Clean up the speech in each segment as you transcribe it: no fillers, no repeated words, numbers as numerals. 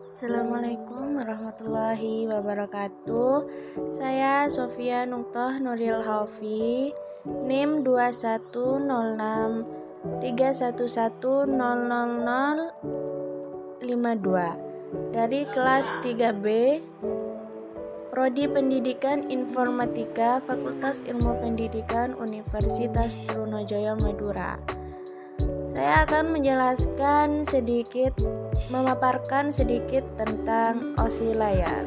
Assalamualaikum warahmatullahi wabarakatuh. Saya Sofia Nuktoh Nuril Haufi, NIM 210631100052 dari kelas 3B, Prodi Pendidikan Informatika, Fakultas Ilmu Pendidikan Universitas Trunojoyo Madura. Saya akan memaparkan sedikit tentang OSI layar.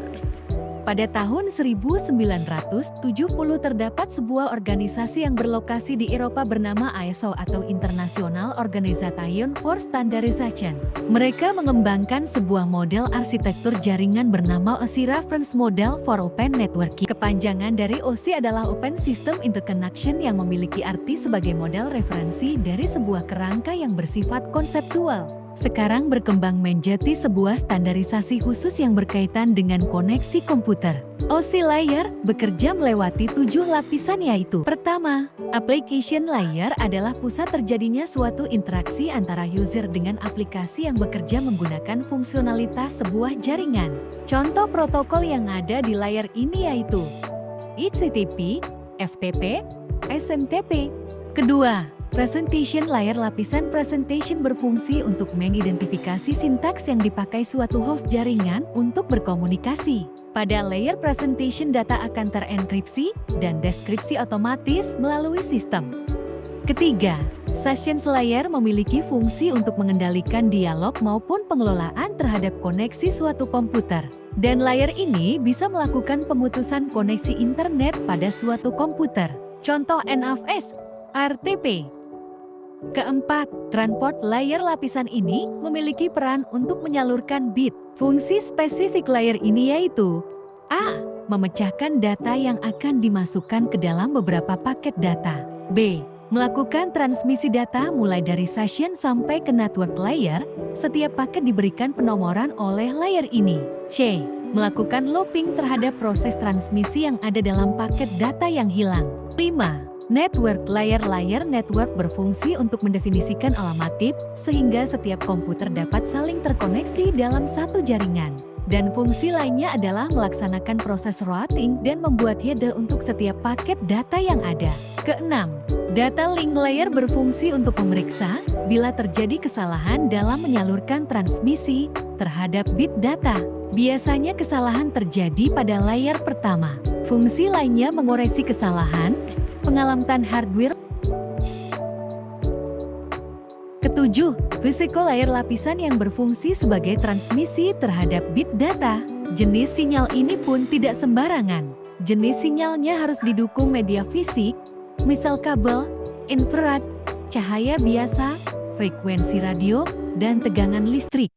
Pada tahun 1970 terdapat sebuah organisasi yang berlokasi di Eropa bernama ISO atau International Organization for Standardization. Mereka mengembangkan sebuah model arsitektur jaringan bernama OSI Reference Model for Open Networking. Kepanjangan dari OSI adalah Open System Interconnection yang memiliki arti sebagai model referensi dari sebuah kerangka yang bersifat konseptual. Sekarang berkembang menjadi sebuah standarisasi khusus yang berkaitan dengan koneksi komputer. OSI layer bekerja melewati 7 lapisan, yaitu: pertama, application layer adalah pusat terjadinya suatu interaksi antara user dengan aplikasi yang bekerja menggunakan fungsionalitas sebuah jaringan. Contoh protokol yang ada di layar ini yaitu HTTP, FTP, SMTP. Kedua, presentation layer. Lapisan presentation berfungsi untuk mengidentifikasi sintaks yang dipakai suatu host jaringan untuk berkomunikasi. Pada layer presentation, data akan terenkripsi dan deskripsi otomatis melalui sistem. Ketiga, sessions layer memiliki fungsi untuk mengendalikan dialog maupun pengelolaan terhadap koneksi suatu komputer. Dan layer ini bisa melakukan pemutusan koneksi internet pada suatu komputer. Contoh NFS, RTP. Keempat, transport layer. Lapisan ini memiliki peran untuk menyalurkan bit. Fungsi spesifik layer ini yaitu: A. Memecahkan data yang akan dimasukkan ke dalam beberapa paket data. B. Melakukan transmisi data mulai dari session sampai ke network layer. Setiap paket diberikan penomoran oleh layer ini. C. Melakukan looping terhadap proses transmisi yang ada dalam paket data yang hilang. 5. Network layer. Layer network berfungsi untuk mendefinisikan alamat TIP sehingga setiap komputer dapat saling terkoneksi dalam satu jaringan. Dan fungsi lainnya adalah melaksanakan proses routing dan membuat header untuk setiap paket data yang ada. Keenam, data link layer berfungsi untuk memeriksa bila terjadi kesalahan dalam menyalurkan transmisi terhadap bit data. Biasanya kesalahan terjadi pada layer pertama. Fungsi lainnya mengoreksi kesalahan, pengalamatan hardware. Ketujuh, physical layer. Lapisan yang berfungsi sebagai transmisi terhadap bit data. Jenis sinyal ini pun tidak sembarangan. Jenis sinyalnya harus didukung media fisik, misal kabel, infrared, cahaya biasa, frekuensi radio, dan tegangan listrik.